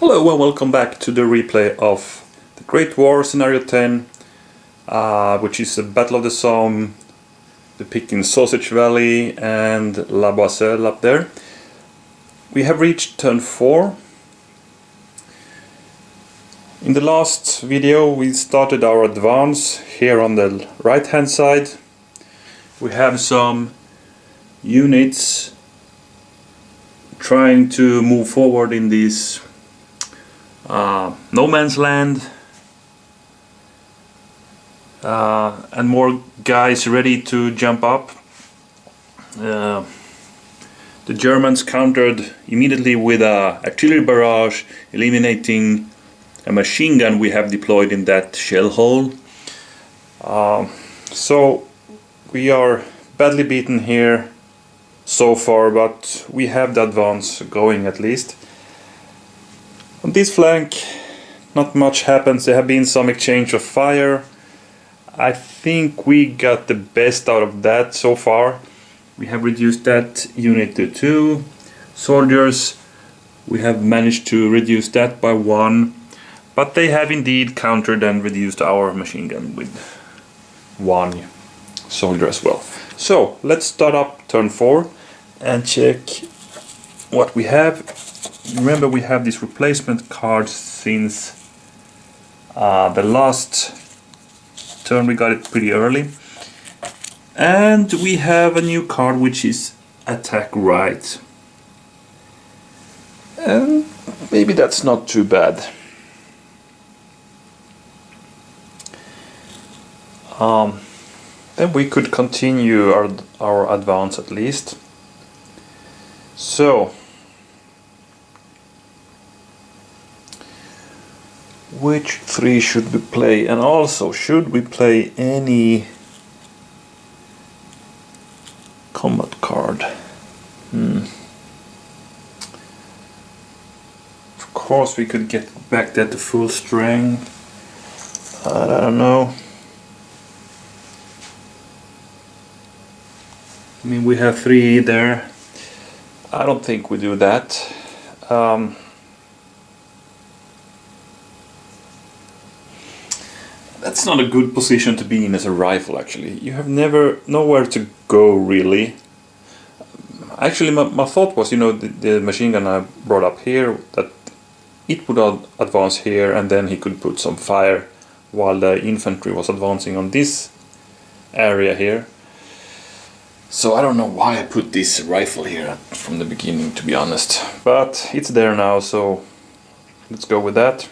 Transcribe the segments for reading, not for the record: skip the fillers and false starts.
Hello and welcome back to the replay of the Great War Scenario 10, which is the Battle of the Somme, depicting Sausage Valley and La Boisselle up there. We have reached turn 4. In the last video we started our advance here on the right hand side. We have some units trying to move forward in this no man's land, and more guys ready to jump up. The Germans countered immediately with an artillery barrage, eliminating a machine gun we have deployed in that shell hole. So we are badly beaten here so far, but we have the advance going at least. On this flank not much happens. There have been some exchange of fire. I think we got the best out of that so far. We have reduced that unit to 2 soldiers. We have managed to reduce that by 1, but they have indeed countered and reduced our machine gun with 1 soldier as well. So let's start up turn 4 and check what we have. Remember, we have this replacement card since the last turn. We got it pretty early, and we have a new card which is attack right, and maybe that's not too bad. Then we could continue our advance at least. So which 3 should we play, and also should we play any combat card? Of course we could get back that to full strength. I don't know. I mean, we have 3 there. I don't think we do that. That's not a good position to be in as a rifle, actually. You have nowhere to go, really. Actually, my thought was, the machine gun I brought up here, that it would advance here and then he could put some fire while the infantry was advancing on this area here. So I don't know why I put this rifle here from the beginning, to be honest. But it's there now, so let's go with that.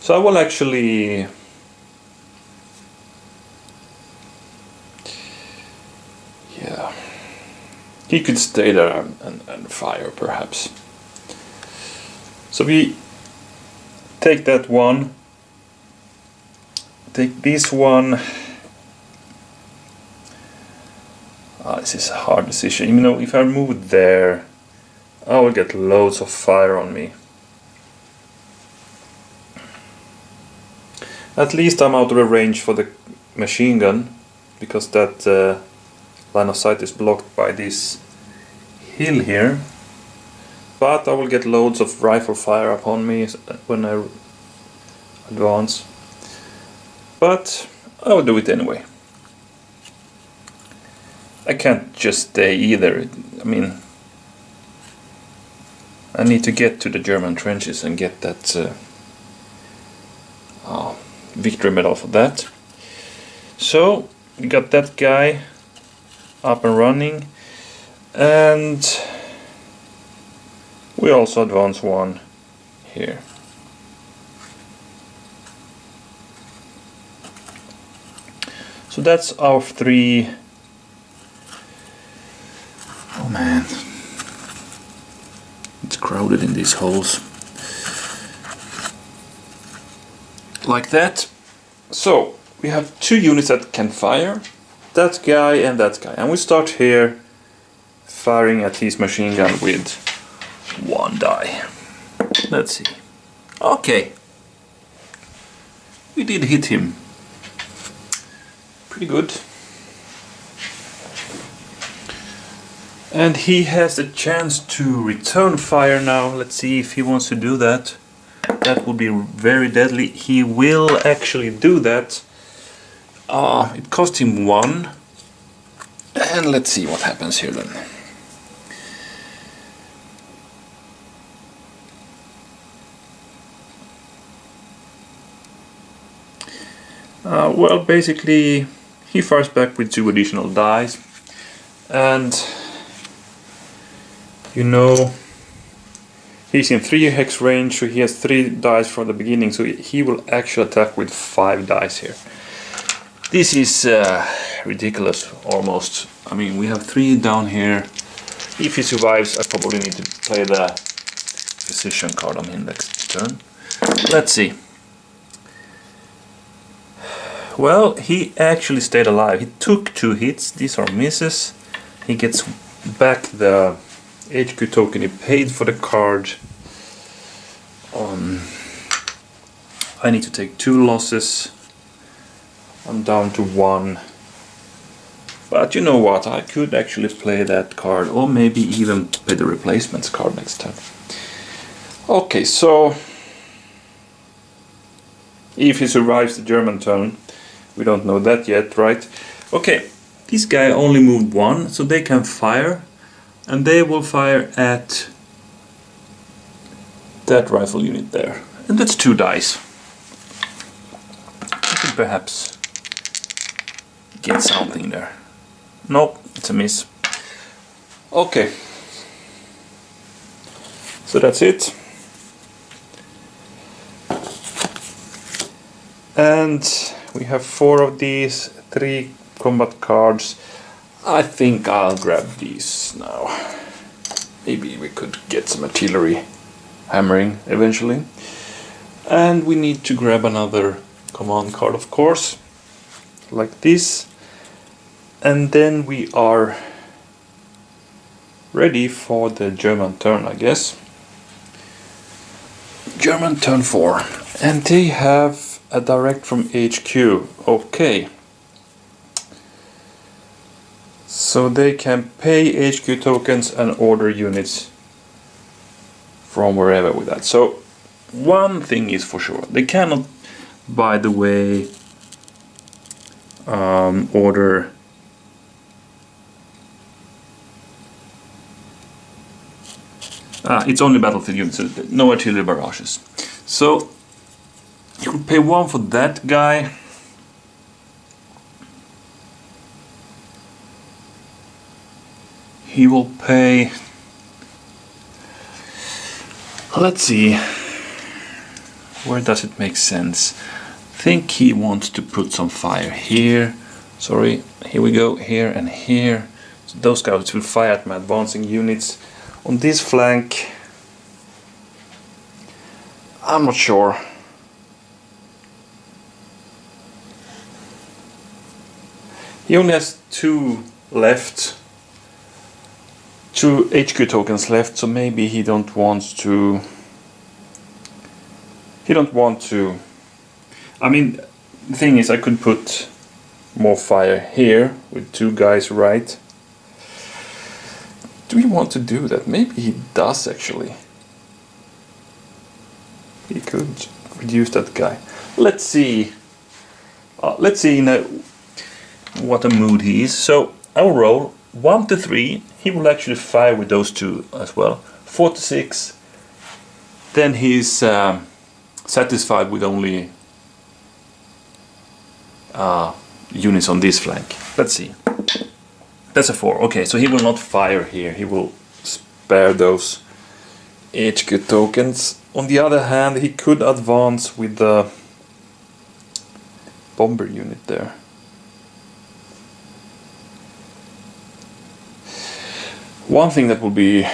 So I will actually he could stay there and fire perhaps. So we take that one, take this one. This is a hard decision. If I move there, I will get loads of fire on me. At least I'm out of the range for the machine gun, because that line of sight is blocked by this hill here. But I will get loads of rifle fire upon me when I advance. But I will do it anyway. I can't just stay either. I mean, I need to get to the German trenches and get that victory medal for that. So we got that guy up and running, and we also advance 1 here. So that's our 3. Oh man, it's crowded in these holes. Like that. So we have 2 units that can fire, that guy and that guy, and we start here firing at his machine gun with 1 die. Let's see. Okay, we did hit him pretty good. And he has the chance to return fire now. Let's see if he wants to do that. That would be very deadly. He will actually do that. It cost him 1. And let's see what happens here then. Well, basically he fires back with 2 additional dice. And you know, he's in 3 hex range, so he has 3 dice from the beginning, so he will actually attack with 5 dice here. This is ridiculous, almost. I mean, we have 3 down here. If he survives, I probably need to play the Physician card on him next turn. Let's see. Well, he actually stayed alive. He took 2 hits. These are misses. He gets back the HQ token he paid for the card. I need to take 2 losses. I'm down to 1. But you know what, I could actually play that card, or maybe even play the replacements card next time. Okay, so if he survives the German turn, we don't know that yet, right? Okay, this guy only moved 1, so they can fire. And they will fire at that rifle unit there. And that's 2 dice. I could perhaps get something there. Nope, it's a miss. Okay. So that's it. And we have 4 of these, 3 combat cards. I think I'll grab these now. Maybe we could get some artillery hammering eventually. And we need to grab another command card, of course, like this. And then we are ready for the German turn, I guess. German turn 4. And they have a direct from HQ. Okay. So they can pay HQ tokens and order units from wherever with that. So one thing is for sure, they cannot, by the way, order it's only battlefield units, so no artillery barrages. So you could pay 1 for that guy. He will pay, let's see, where does it make sense? I think he wants to put some fire here. Sorry, here we go, here and here. So those guys will fire at my advancing units. On this flank, I'm not sure. He only has 2 left. 2 HQ tokens left, so maybe he don't want to. I mean, the thing is, I could put more fire here with 2 guys, right? Do we want to do that? Maybe he does actually. He could reduce that guy. Let's see. Let's see now what a mood he is. So I will roll 1 to 3. He will actually fire with those 2 as well. 4 to 6. Then he's satisfied with only units on this flank. Let's see. That's a 4. Okay, so he will not fire here. He will spare those HQ tokens. On the other hand, he could advance with the bomber unit there. One thing that would be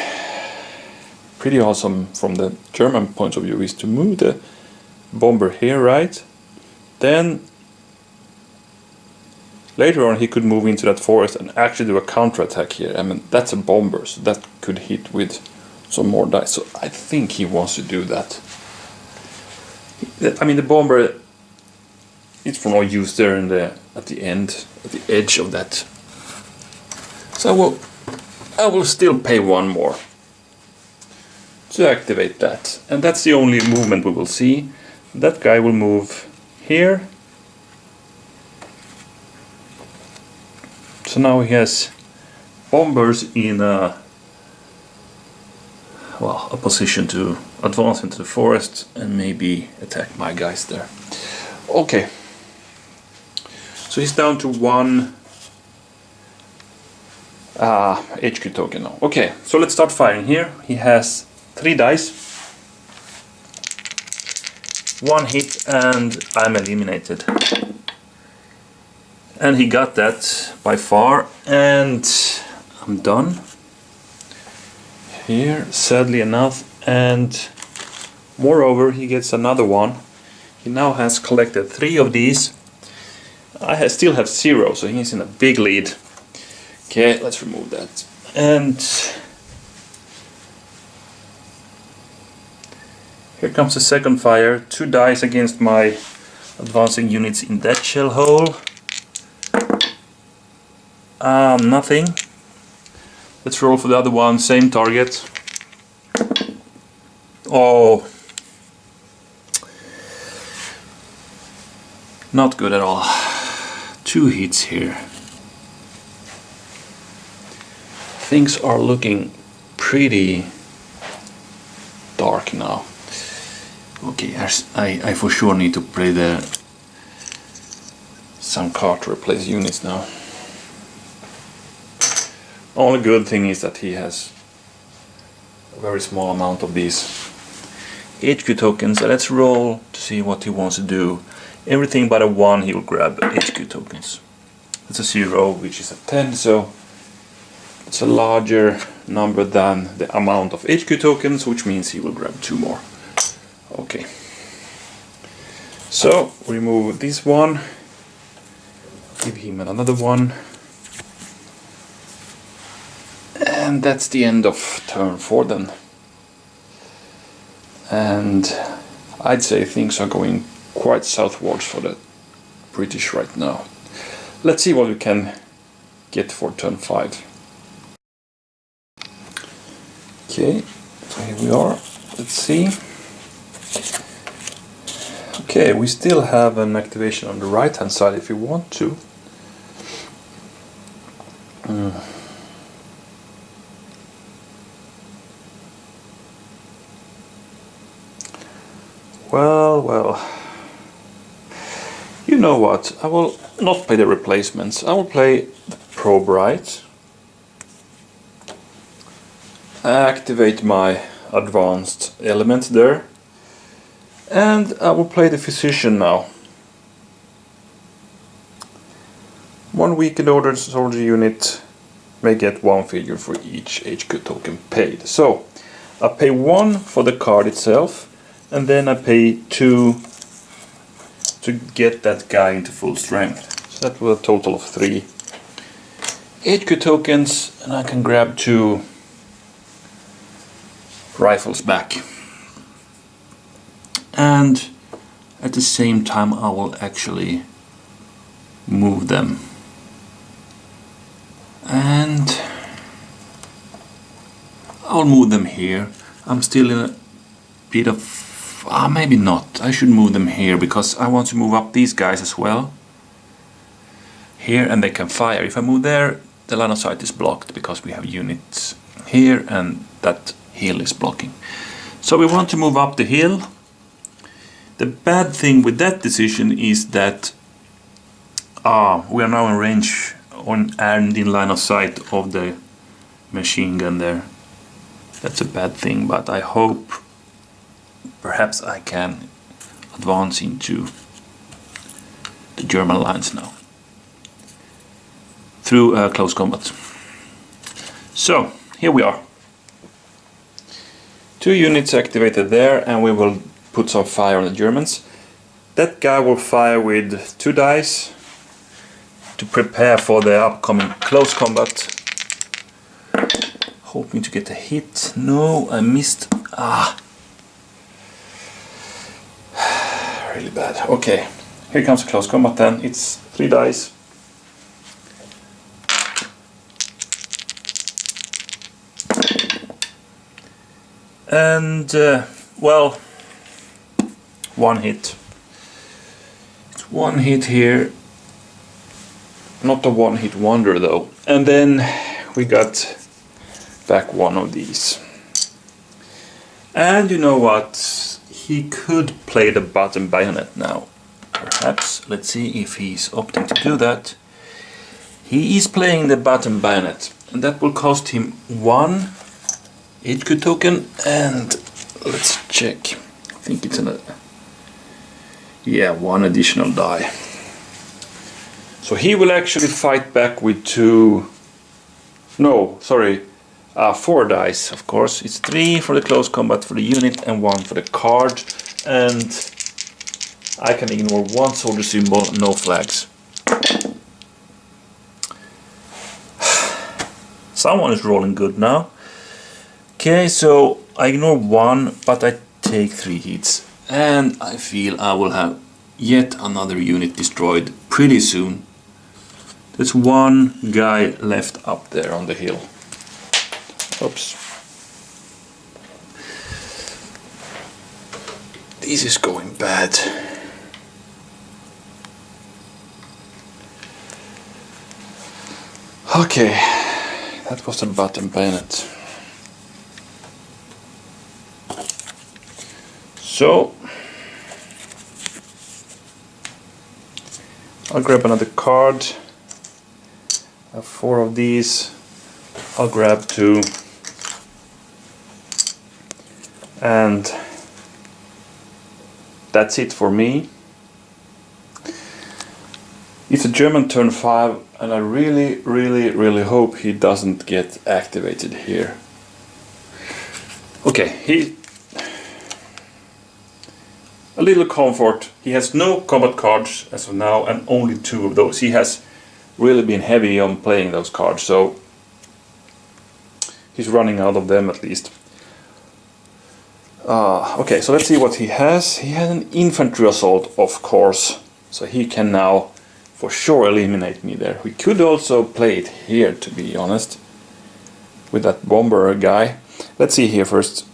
pretty awesome from the German point of view is to move the bomber here, right? Then later on he could move into that forest and actually do a counterattack here. I mean, that's a bomber, so that could hit with some more dice. So I think he wants to do that. I mean, the bomber, it's for no use there in the at the end, at the edge of that. So I will still pay one more to activate that. And that's the only movement we will see. That guy will move here. So now he has bombers in a position to advance into the forest and maybe attack my guys there. Okay. So he's down to one HQ token now. Okay, so let's start firing here. He has 3 dice. 1 hit and I'm eliminated. And he got that by far, and I'm done here, sadly enough. And moreover, he gets another one. He now has collected 3 of these. I still have 0, so he's in a big lead. Okay, let's remove that. And here comes the second fire. 2 dice against my advancing units in that shell hole. Nothing. Let's roll for the other one, same target. Oh, not good at all. 2 hits here. Things are looking pretty dark now. Okay, I for sure need to play some card to replace units now. Only good thing is that he has a very small amount of these HQ tokens. Let's roll to see what he wants to do. Everything but a 1 he will grab HQ tokens. It's a 0, which is a 10, so it's a larger number than the amount of HQ tokens, which means he will grab 2 more. Okay. So remove this one. Give him another one. And that's the end of turn 4 then. And I'd say things are going quite southwards for the British right now. Let's see what we can get for turn 5. Okay, so here we are. Let's see. Okay, we still have an activation on the right hand side if you want to. Well, you know what, I will not play the replacements, I will play the probe right, activate my advanced element there, and I will play the physician now. 1 weakened ordered soldier unit may get 1 figure for each HQ token paid. So I pay 1 for the card itself, and then I pay 2 to get that guy into full strength. So that was a total of 3 HQ tokens, and I can grab 2 rifles back. And at the same time I will actually move them. And I'll move them here. I'm still in a bit of... maybe not. I should move them here because I want to move up these guys as well. Here, and they can fire. If I move there, the line of sight is blocked because we have units here and that hill is blocking. So we want to move up the hill. The bad thing with that decision is that we are now in range and in line of sight of the machine gun there. That's a bad thing, but I hope perhaps I can advance into the German lines now through close combat. So here we are. 2 units activated there, and we will put some fire on the Germans. That guy will fire with 2 dice to prepare for the upcoming close combat. Hoping to get a hit. No, I missed. Really bad. Okay, here comes close combat then. It's 3 dice. And well, one hit. It's one hit here. Not a one-hit wonder though. And then we got back one of these. And you know what? He could play the bottom bayonet now. Perhaps. Let's see if he's opting to do that. He is playing the bottom bayonet. And that will cost him one HQ token. And let's check. I think it's one additional die. So he will actually fight back with four dice, of course. It's 3 for the close combat for the unit and 1 for the card. And I can ignore 1 soldier symbol, no flags. Someone is rolling good now. Okay, so I ignore 1, but I take 3 hits. And I feel I will have yet another unit destroyed pretty soon. There's one guy left up there on the hill. Oops. This is going bad. Okay, that was the bottom bayonet. So I'll grab another card. I have 4 of these. I'll grab 2. And that's it for me. It's a German turn 5 and I really hope he doesn't get activated here. Okay, a little comfort. He has no combat cards as of now and only 2 of those. He has really been heavy on playing those cards, so he's running out of them at least. Okay, so let's see what he has. He has an infantry assault, of course, so he can now for sure eliminate me there. We could also play it here, to be honest, with that bomber guy. Let's see here first.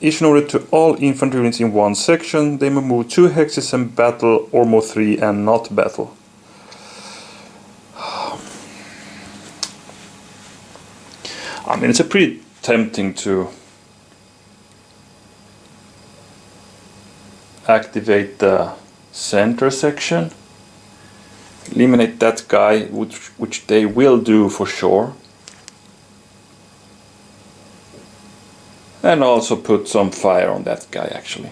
Issue an order to all infantry units in one section. They may move 2 hexes and battle, or move 3 and not battle. I mean, it's a pretty tempting to activate the center section, eliminate that guy, which they will do for sure, and also put some fire on that guy actually.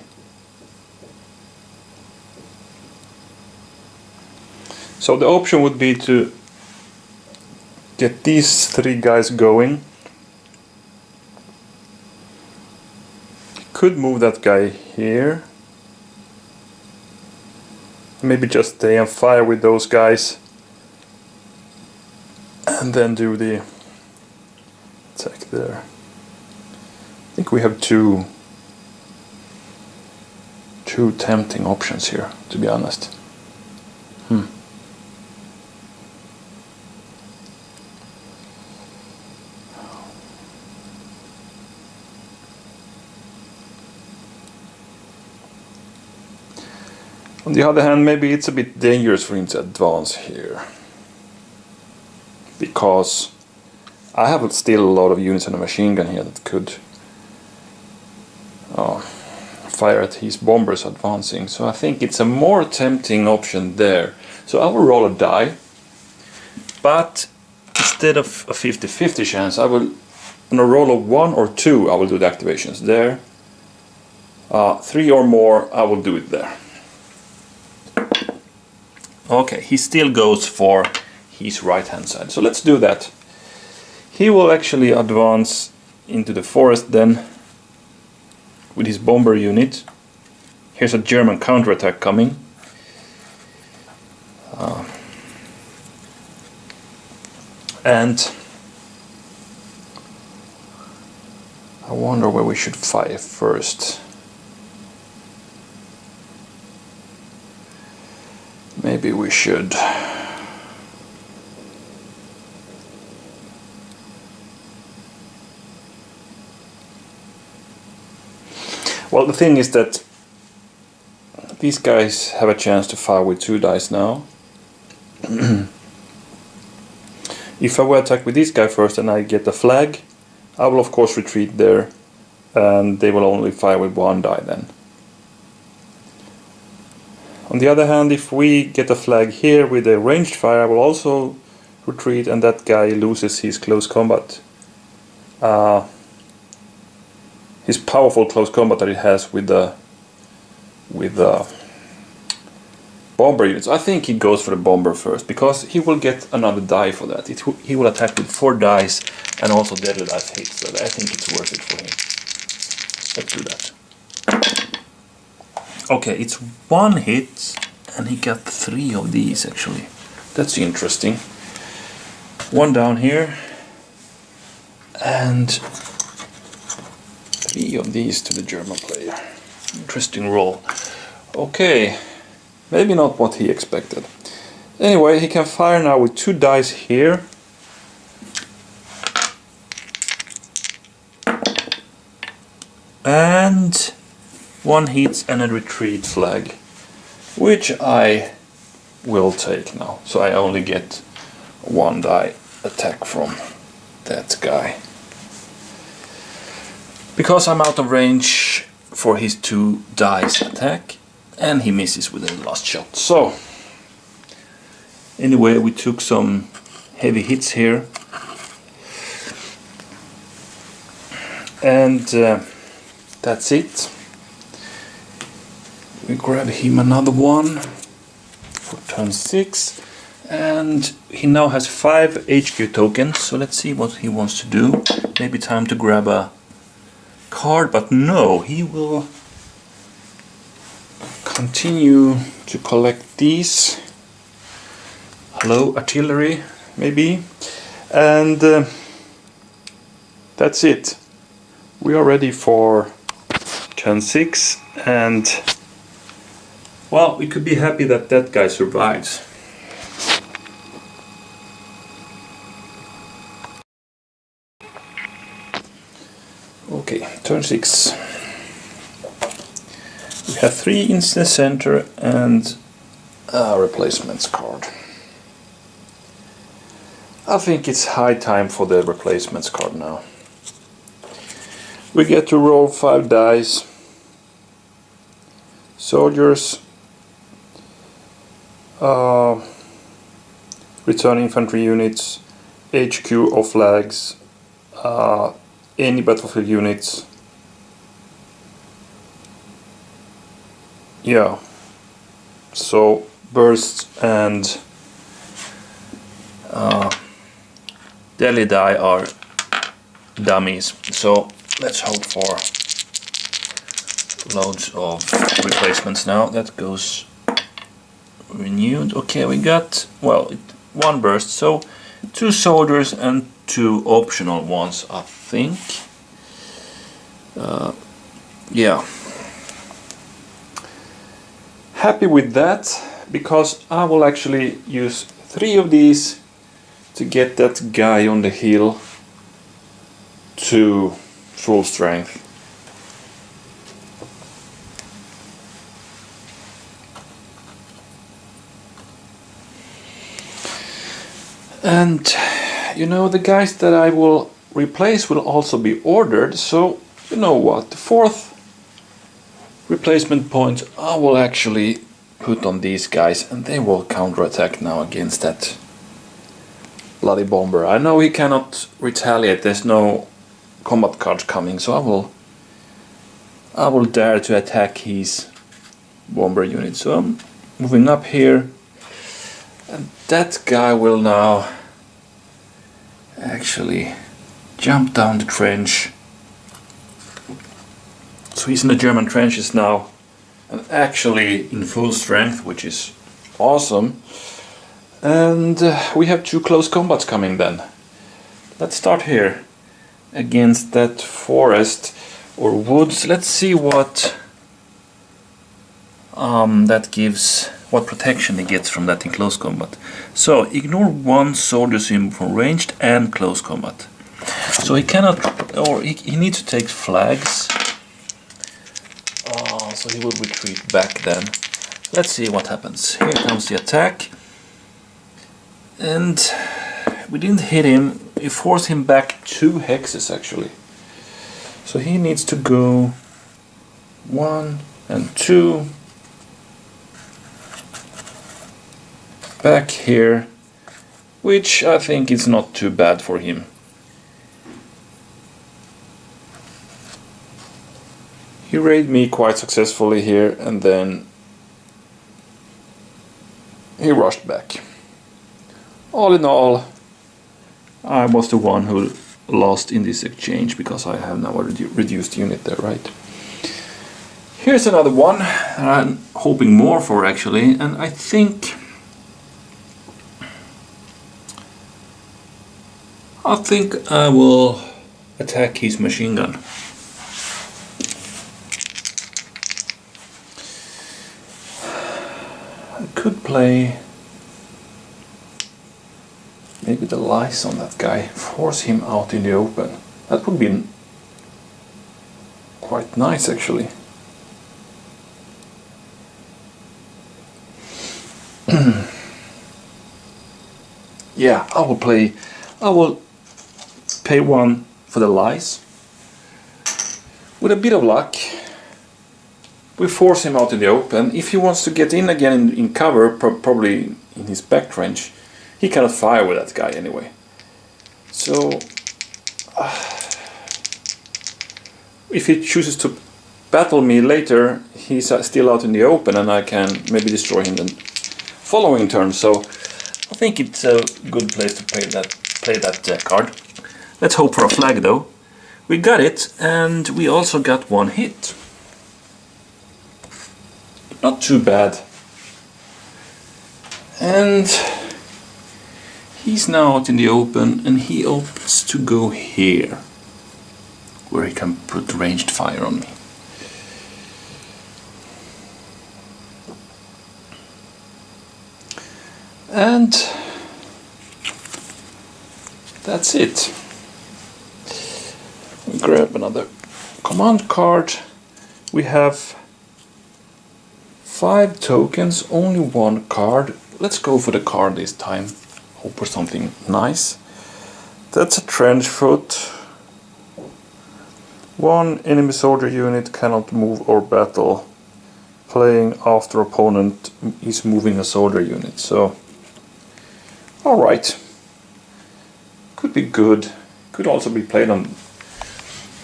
So the option would be to get these 3 guys going. Could move that guy here. Maybe just stay and fire with those guys. And then do the attack there. I think we have two tempting options here, to be honest. On the other hand, maybe it's a bit dangerous for him to advance here, because I have still a lot of units on a machine gun here that could fire at his bombers advancing, so I think it's a more tempting option there. So I will roll a die, but instead of a 50-50 chance, I will, on a roll of 1 or 2, I will do the activations there. 3 or more, I will do it there. Okay, he still goes for his right hand side, so let's do that. He will actually advance into the forest then with his bomber unit. Here's a German counterattack coming. And I wonder where we should fire first. Maybe we should Well, the thing is that these guys have a chance to fire with 2 dice now. If I will attack with this guy first and I get a flag, I will of course retreat there, and they will only fire with 1 die then. On the other hand, if we get a flag here with a ranged fire, I will also retreat, and that guy loses his close combat. His powerful close combat that he has with the bomber units. I think he goes for the bomber first, because he will get another die for that. He will attack with 4 dice and also deadly dice hits, so I think it's worth it for him. Let's do that. Okay, it's 1 hit, and he got 3 of these actually. That's interesting. 1 down here, and 3 of these to the German player. Interesting roll. Okay, maybe not what he expected. Anyway, he can fire now with 2 dice here. And 1 hits and a retreat flag, which I will take now. So I only get 1 die attack from that guy, because I'm out of range for his 2 dice attack, and he misses with the last shot. So anyway, we took some heavy hits here, and that's it. We grab him another one for turn 6, and he now has 5 HQ tokens, so let's see what he wants to do. Maybe time to grab a card, but no, he will continue to collect these. Hello, artillery, maybe. And that's it. We are ready for turn 6, and well, we could be happy that that guy survives. Okay, turn 6. We have 3 in the center and a replacements card. I think it's high time for the replacements card now. We get to roll 5 dice. Soldiers, return infantry units, HQ or flags, any battlefield units. Yeah, so bursts and deadly die are dummies, so let's hope for loads of replacements now. That goes renewed. Okay, we got, well, 1 burst, so 2 soldiers and 2 optional ones, I think. Yeah, happy with that, because I will actually use 3 of these to get that guy on the hill to full strength. And you know, the guys that I will replace will also be ordered, so you know what, the 4th replacement point I will actually put on these guys, and they will counterattack now against that bloody bomber. I know he cannot retaliate, there's no combat cards coming, so I will dare to attack his bomber unit. So I'm moving up here, and that guy will now actually jump down the trench. So he's in the German trenches now, and actually in full strength, which is awesome. And we have 2 close combats coming then. Let's start here against that forest or woods. Let's see what that gives, what protection he gets from that in close combat. So ignore 1 soldier symbol from ranged and close combat. So he cannot, or he needs to take flags. So he will retreat back then. Let's see what happens. Here comes the attack. And we didn't hit him. We forced him back 2 hexes actually. So he needs to go 1 and 2 back here, which I think is not too bad for him. He raided me quite successfully here, and then he rushed back. All in all, I was the one who lost in this exchange because I have now a reduced unit there, right? Here's another one I'm hoping more for actually, and I think I will attack his machine gun. I could play maybe the lies on that guy, force him out in the open. That would be quite nice actually. Yeah, I will pay 1 for the lies. With a bit of luck, we force him out in the open. If he wants to get in again in cover, probably in his back trench, he cannot fire with that guy anyway. So, if he chooses to battle me later, he's still out in the open and I can maybe destroy him the following turn. So, I think it's a good place to play that card. Let's hope for a flag though. We got it, and we also got 1 hit. Not too bad. And he's now out in the open, and he opts to go here, where he can put ranged fire on me. And that's it. Grab another command card. We have 5 tokens, only 1 card. Let's go for the card this time. Hope for something nice. That's a trench foot. 1 enemy soldier unit cannot move or battle. Playing after opponent is moving a soldier unit. So, alright. Could be good. Could also be played on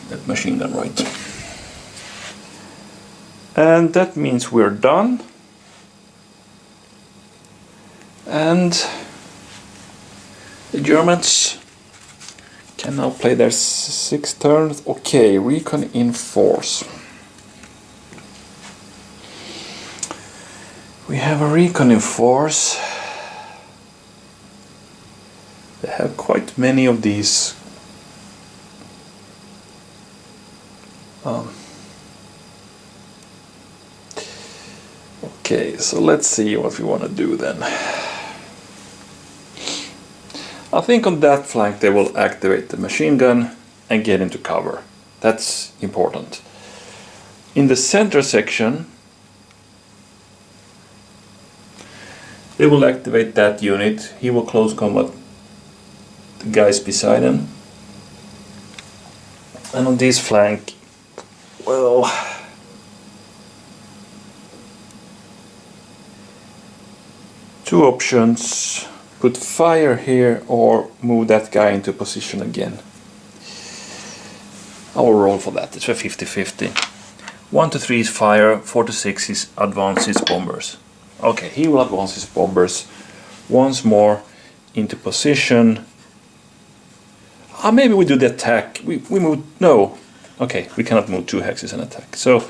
that machine gun, right? And that means we're done. And the Germans can now play their 6 turns. Okay, recon in force. We have a recon in force. They have quite many of these. Okay, so let's see what we want to do then. I think on that flank they will activate the machine gun and get into cover. That's important. In the center section, they will activate that unit. He will close combat the guys beside him. And on this flank, well, two options: put fire here or move that guy into position again. I will roll for that. It's a 50-50. 1 to 3 is fire, 4 to 6 is advance his bombers. Okay, he will advance his bombers once more into position. Maybe we do the attack. We move. No. Okay, we cannot move 2 hexes and attack. So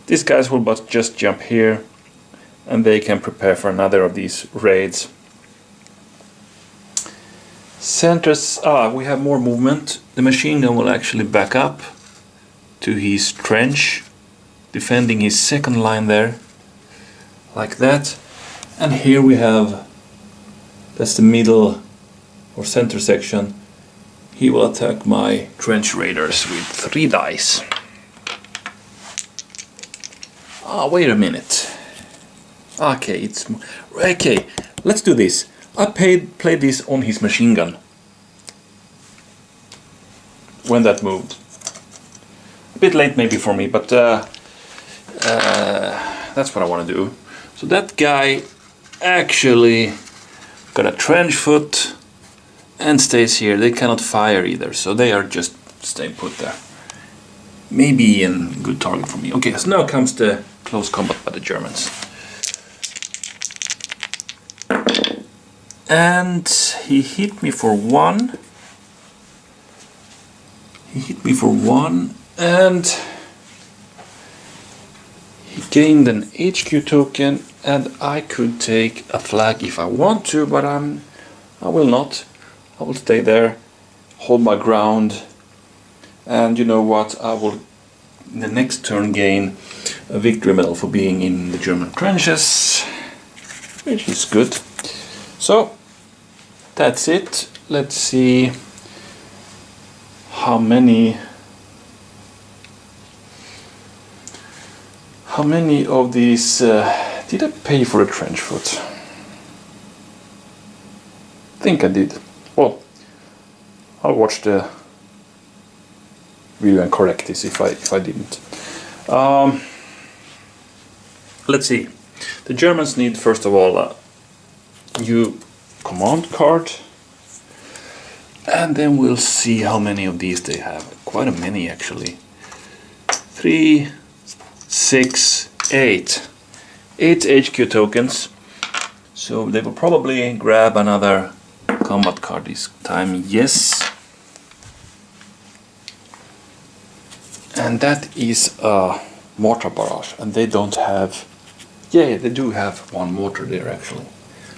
these guys will but just jump here, and they can prepare for another of these raids. Centers. We have more movement. The machine gun will actually back up to his trench, defending his second line there, like that. And here we have, that's the middle or center section. He will attack my trench raiders with 3 dice. wait a minute. Okay, okay. Let's do this. I played this on his machine gun when that moved. A bit late maybe for me, but that's what I want to do. So that guy actually got a trench foot and stays here. They cannot fire either, so they are just staying put there. Maybe a good target for me. Okay, so now comes the close combat by the Germans. And he hit me for one. He hit me for one, and he gained an HQ token, and I could take a flag if I want to, but I will not. I will stay there, hold my ground, and you know what? I will in the next turn gain a victory medal for being in the German trenches, which is good. So that's it. Let's see how many of these did I pay for a trench foot? I think I did. Well, I'll watch the video and correct this if I didn't. Let's see. The Germans need first of all a new command card, and then we'll see how many of these they have. Quite a many actually. 3, 6, 8. 8 HQ tokens. So they will probably grab another combat card this time. Yes. And that is a mortar barrage, and they don't have... Yeah, they do have one mortar there actually.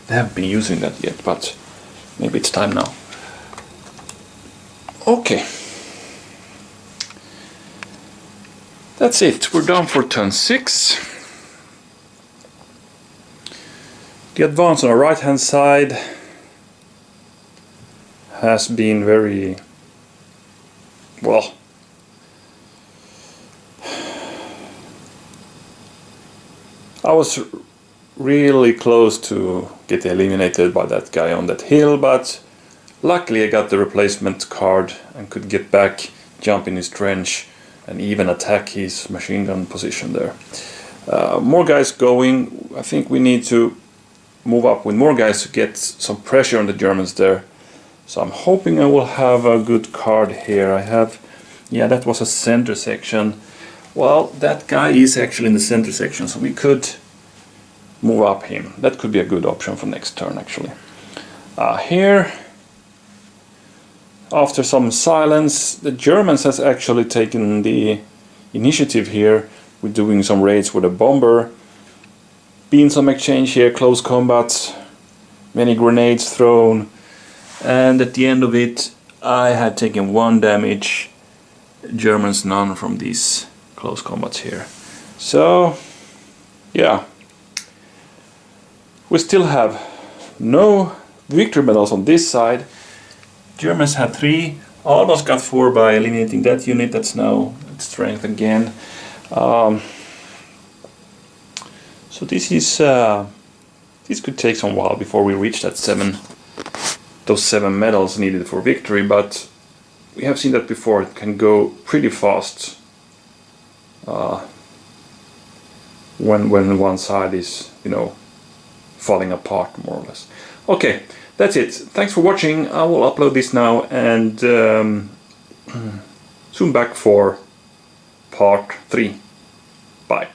They haven't been using that yet, but maybe it's time now. Okay. That's it. We're done for turn 6. The advance on the right hand side has been very... well... I was really close to get eliminated by that guy on that hill, but luckily I got the replacement card and could get back, jump in his trench, and even attack his machine gun position there. More guys going. I think we need to move up with more guys to get some pressure on the Germans there. So I'm hoping I will have a good card here. I have... yeah, that was a center section. Well, that guy is actually in the center section, so we could move up him. That could be a good option for next turn, actually. Here, after some silence, the Germans has actually taken the initiative here with doing some raids with a bomber. Been some exchange here, close combat, many grenades thrown, and at the end of it, I had taken 1 damage, Germans none from these close combats here. So yeah, we still have no victory medals on this side. Germans had 3, almost got 4 by eliminating that unit. That's now at strength again. So this is this could take some while before we reach that those 7 medals needed for victory, but we have seen that before. It can go pretty fast when one side is, you know, falling apart more or less. Okay, that's it. Thanks for watching. I will upload this now and soon back for part 3. Bye.